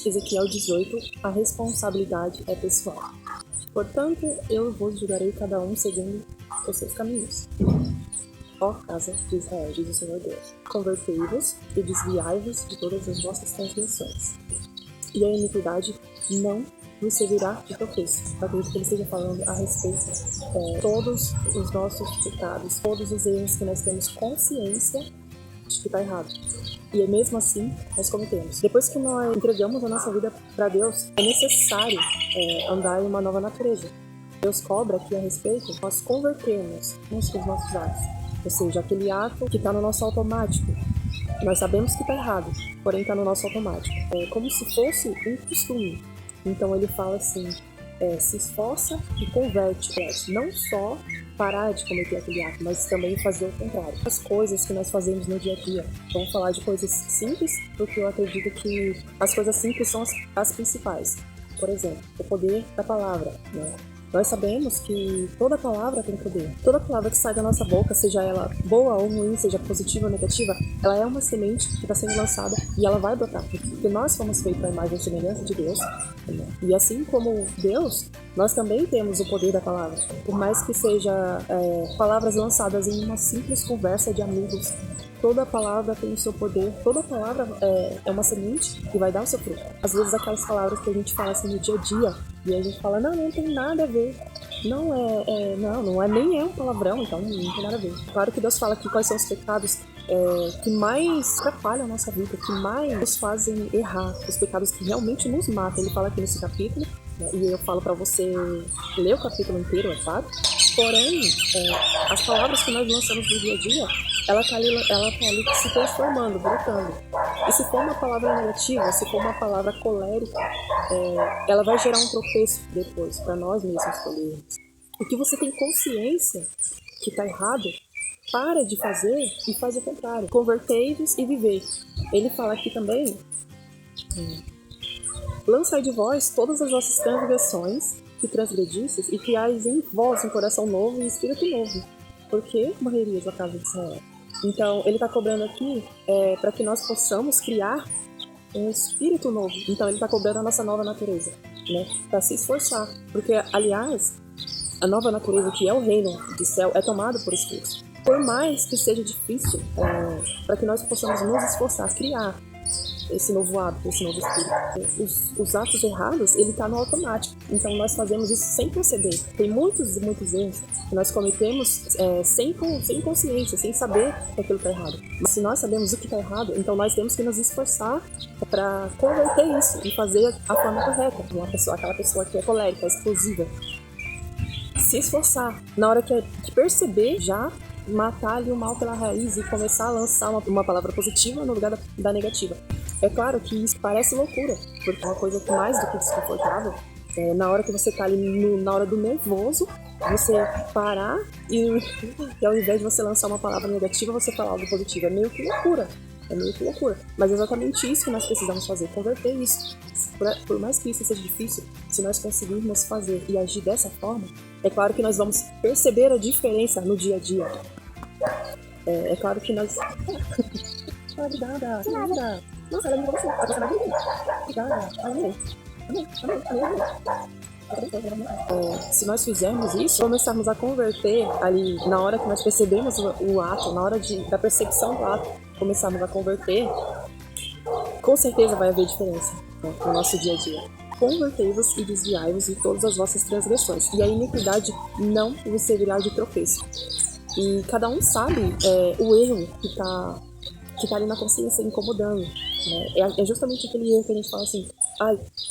Ezequiel 18, a responsabilidade é pessoal. Portanto, eu vos julgarei cada um segundo os seus caminhos. Ó casa de Israel, diz o Senhor Deus, convertei-vos e desviai-vos de todas as vossas transgressões, e a iniquidade não vos servirá de tropeço. Eu acredito que ele esteja falando a respeito de todos os nossos pecados, todos os erros que nós temos consciência de que está errado. E mesmo assim, nós cometemos. Depois que nós entregamos a nossa vida para Deus, é necessário andar em uma nova natureza. Deus cobra aqui a respeito, nós convertermos os nossos atos. Ou seja, aquele ato que está no nosso automático. Nós sabemos que está errado, porém está no nosso automático. É como se fosse um costume. Então ele fala assim, se esforça e converte. Não só parar de cometer aquele ato, mas também fazer o contrário. As coisas que nós fazemos no dia a dia. Vamos falar de coisas simples, porque eu acredito que as coisas simples são as principais. Por exemplo, o poder da palavra, né? Nós sabemos que toda palavra tem poder. Toda palavra que sai da nossa boca, seja ela boa ou ruim, seja positiva ou negativa, ela é uma semente que está sendo lançada e ela vai brotar. Porque nós fomos feitos à imagem e semelhança de Deus. Né? E assim como Deus, nós também temos o poder da palavra. Por mais que seja palavras lançadas em uma simples conversa de amigos, toda palavra tem o seu poder, toda palavra é uma semente que vai dar o seu fruto. Às vezes aquelas palavras que a gente fala assim no dia a dia, e a gente fala, não tem nada a ver. Não é nem um palavrão, então não tem nada a ver. Claro que Deus fala aqui quais são os pecados que mais atrapalham a nossa vida, que mais nos fazem errar, os pecados que realmente nos matam. Ele fala aqui nesse capítulo, né, e eu falo para você ler o capítulo inteiro, é claro. Porém, as palavras que nós lançamos no dia a dia, ela tá ali se transformando, brotando. E se for uma palavra negativa, se for uma palavra colérica, ela vai gerar um tropeço depois, para nós mesmos colhermos. O que você tem consciência que está errado, para de fazer e faz o contrário. Convertei-vos e vivei. Ele fala aqui também, lançai de vós todas as vossas transgressões que transgredistes e criais em vós um coração novo e espírito novo. Por que morrerias a casa de Israel? Então, ele está cobrando aqui para que nós possamos criar um espírito novo. Então, ele está cobrando a nossa nova natureza, né? Para se esforçar. Porque, aliás, a nova natureza, que é o reino do céu, é tomada por espírito. Por mais que seja difícil, para que nós possamos nos esforçar, criar esse novo hábito, esse novo espírito. Os atos errados, ele está no automático. Então, nós fazemos isso sem perceber. Tem muitos erros que nós cometemos sem consciência, sem saber que aquilo está errado. Mas se nós sabemos o que está errado, então nós temos que nos esforçar para converter isso e fazer a forma correta. Aquela pessoa que é colérica, explosiva. Se esforçar. Na hora que perceber, já matar ali o mal pela raiz e começar a lançar uma palavra positiva no lugar da negativa. É claro que isso parece loucura, porque é uma coisa mais do que desconfortável. Na hora que você tá ali, na hora do nervoso, você parar e ao invés de você lançar uma palavra negativa, você falar algo positivo. É meio que loucura. Mas é exatamente isso que nós precisamos fazer, converter isso. Por mais que isso seja difícil, se nós conseguirmos fazer e agir dessa forma, é claro que nós vamos perceber a diferença no dia a dia. É claro que nós... Obrigada. Nossa, ela me falou assim. Obrigada. Se nós fizermos isso, começarmos a converter ali, na hora que nós percebemos o ato, na hora da percepção do ato, começarmos a converter, com certeza vai haver diferença, né, no nosso dia a dia. Convertei-vos e desviai-vos de todas as vossas transgressões, e a iniquidade não vos servirá de tropeço. E cada um sabe o erro que está ali na consciência incomodando, né? É justamente aquele erro que a gente fala assim,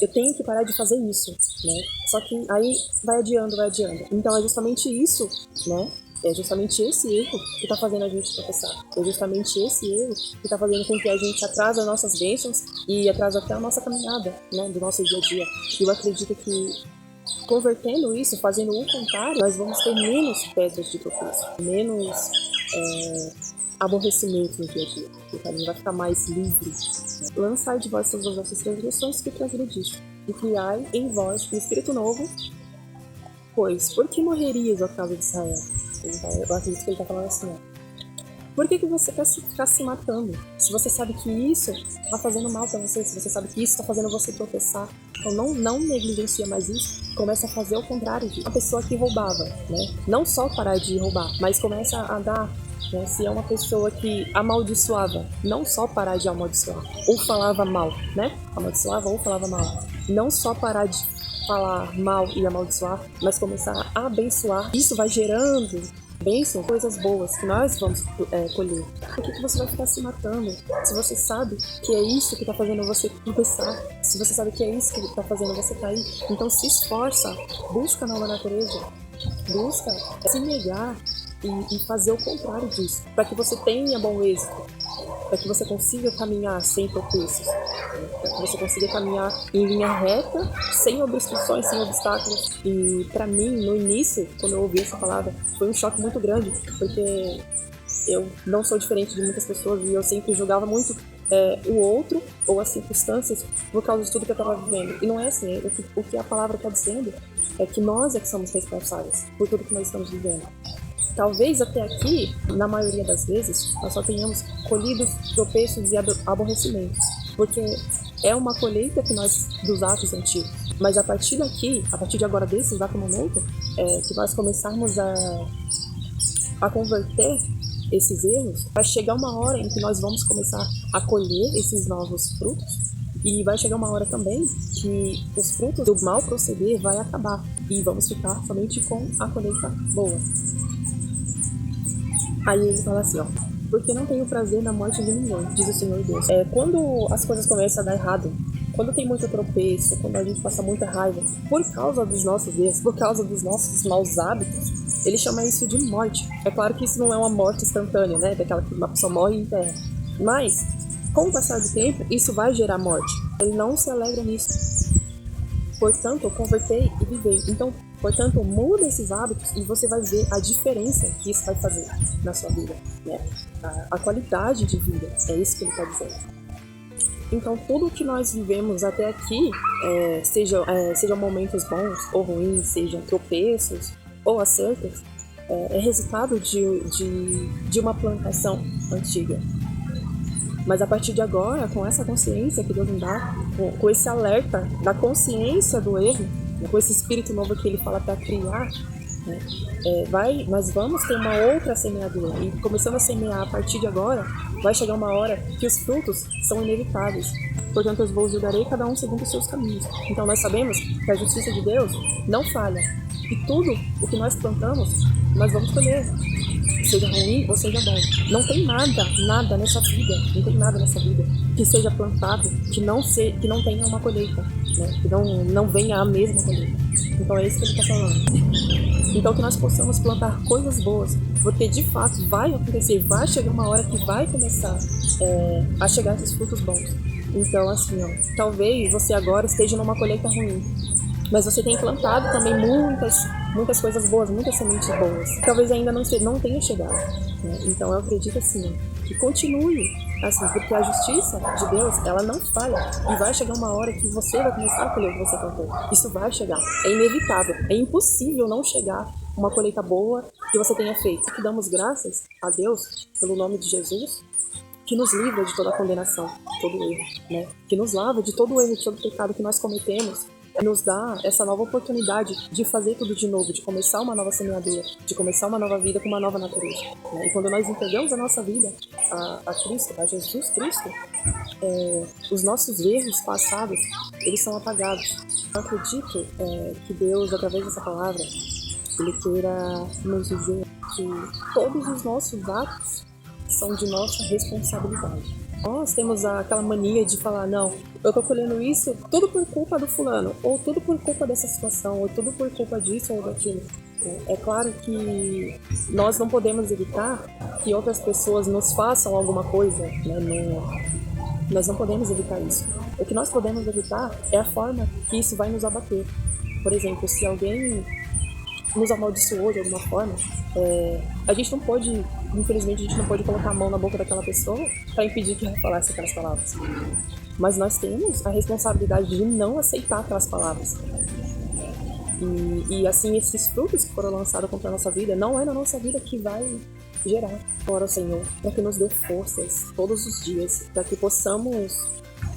eu tenho que parar de fazer isso, né? Só que aí vai adiando. Então é justamente isso, né? É justamente esse erro que está fazendo a gente tropeçar. É justamente esse erro que está fazendo com que a gente atrase as nossas bênçãos e atrase até a nossa caminhada, né, do nosso dia a dia. Eu acredito que convertendo isso, fazendo o contrário, nós vamos ter menos pedras de tropeço, menos aborrecimento no dia a dia. A gente vai ficar mais livre. Lançai de vós todas as vossas transgressões que transgrediste, e criai em vós um espírito novo. Pois, por que morrerias, ó casa de Israel? Eu acredito que ele está falando assim, Por que você quer ficar se matando? Se você sabe que isso tá fazendo mal pra você, se você sabe que isso tá fazendo você tropeçar, então não negligencia mais isso, começa a fazer o contrário disso. A pessoa que roubava, né? Não só parar de roubar, mas começa a dar, né? Se é uma pessoa que amaldiçoava, não só parar de amaldiçoar, ou falava mal, né? Amaldiçoava ou falava mal. Não só parar de falar mal e amaldiçoar, mas começar a abençoar. Isso vai gerando bênçãos, coisas boas que nós vamos colher. Por que você vai ficar se matando? Se você sabe que é isso que tá fazendo você tropeçar, se você sabe que é isso que tá fazendo você cair, então se esforça, busca a nova natureza, busca se negar e fazer o contrário disso, para que você tenha bom êxito, para que você consiga caminhar sem tropeços, para que você consiga caminhar em linha reta, sem obstruções, sem obstáculos. E para mim, no início, quando eu ouvi essa palavra, foi um choque muito grande, porque eu não sou diferente de muitas pessoas e eu sempre julgava muito o outro ou as circunstâncias por causa de tudo que eu estava vivendo. E não é assim, o que a palavra está dizendo é que nós é que somos responsáveis por tudo que nós estamos vivendo. Talvez até aqui, na maioria das vezes, nós só tenhamos colhido tropeços e aborrecimentos, porque é uma colheita que nós dos atos antigos. Mas a partir daqui, a partir de agora, desse exato momento, que nós começarmos a converter esses erros, vai chegar uma hora em que nós vamos começar a colher esses novos frutos, e vai chegar uma hora também que os frutos do mal proceder vai acabar, e vamos ficar somente com a colheita boa. Aí ele fala assim, ó: porque não tenho prazer na morte de ninguém, diz o Senhor Deus. Quando as coisas começam a dar errado, quando tem muito tropeço, quando a gente passa muita raiva, por causa dos nossos erros, por causa dos nossos maus hábitos, ele chama isso de morte. É claro que isso não é uma morte instantânea, né? Daquela que uma pessoa morre e enterra. Mas, com o passar do tempo, isso vai gerar morte. Ele não se alegra nisso. Portanto, eu convertei e vivei. Então, portanto, muda esses hábitos e você vai ver a diferença que isso vai fazer na sua vida, né? A qualidade de vida, é isso que ele está dizendo. Então, tudo que nós vivemos até aqui, sejam momentos bons ou ruins, sejam tropeços ou acertos, é resultado de uma plantação antiga. Mas a partir de agora, com essa consciência que Deus nos dá, com esse alerta da consciência do erro, com esse espírito novo que ele fala para criar, né, nós vamos ter uma outra semeadura. E começando a semear a partir de agora, vai chegar uma hora que os frutos são inevitáveis. Portanto, eu vos julgarei cada um segundo os seus caminhos. Então nós sabemos que a justiça de Deus não falha. E tudo o que nós plantamos, nós vamos colher. Seja ruim ou seja bom. Não tem nada nessa vida, não tem nada nessa vida que seja plantado, que não tenha uma colheita, né? Que não venha a mesma colheita. Então é isso que ele está falando. Então que nós possamos plantar coisas boas, porque de fato vai acontecer, vai chegar uma hora que vai começar a chegar esses frutos bons. Então assim, ó, talvez você agora esteja numa colheita ruim, mas você tem plantado também muitas coisas boas, muitas sementes boas. Talvez ainda não tenha chegado, né? Então eu acredito assim, que continue assim, porque a justiça de Deus, ela não falha. E vai chegar uma hora que você vai começar a colher o que você plantou. Isso vai chegar. É inevitável. É impossível não chegar uma colheita boa que você tenha feito. Que damos graças a Deus pelo nome de Jesus, que nos livra de toda a condenação, de todo erro, né? Que nos lava de todo o erro, de todo o pecado que nós cometemos. Nos dá essa nova oportunidade de fazer tudo de novo, de começar uma nova semeadura, de começar uma nova vida com uma nova natureza, né? E quando nós entregamos a nossa vida a Cristo, a Jesus Cristo, os nossos erros passados, eles são apagados. Eu acredito que Deus, através dessa palavra, Ele queira nos dizer que todos os nossos atos são de nossa responsabilidade. Nós temos aquela mania de falar, não, eu tô colhendo isso tudo por culpa do fulano, ou tudo por culpa dessa situação, ou tudo por culpa disso ou daquilo. É claro que nós não podemos evitar que outras pessoas nos façam alguma coisa, né? Nós não podemos evitar isso. O que nós podemos evitar é a forma que isso vai nos abater. Por exemplo, se alguém nos amaldiçoou de alguma forma, a gente não pode, infelizmente, a gente não pode colocar a mão na boca daquela pessoa para impedir que ela falasse aquelas palavras. Mas nós temos a responsabilidade de não aceitar aquelas palavras. E assim, esses frutos que foram lançados contra a nossa vida, não é na nossa vida que vai gerar. Ora, Senhor, para que nos dê forças todos os dias, para que possamos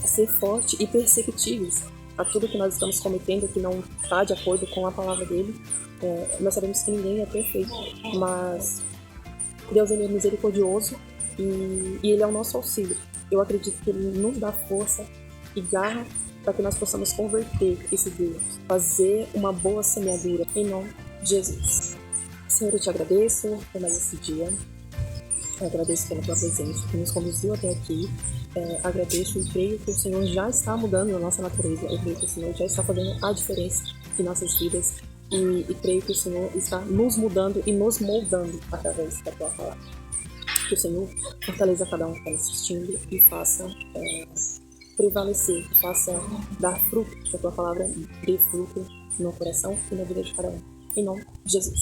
ser fortes e perceptíveis a tudo que nós estamos cometendo que não está de acordo com a palavra dele. Nós sabemos que ninguém é perfeito, mas Deus, ele é misericordioso e ele é o nosso auxílio. Eu acredito que ele nos dá força e garra para que nós possamos converter esse Deus, fazer uma boa semeadura em nome de Jesus. Senhor, eu te agradeço por mais esse dia. Eu agradeço pela tua presença que nos conduziu até aqui. Agradeço e creio que o Senhor já está mudando a nossa natureza. Eu creio que o Senhor já está fazendo a diferença em nossas vidas. E creio que o Senhor está nos mudando e nos moldando através da tua palavra. Que o Senhor fortaleça cada um que está nos assistindo e faça prevalecer, faça dar fruto, que a tua palavra dê fruto no coração e na vida de cada um. Em nome de Jesus.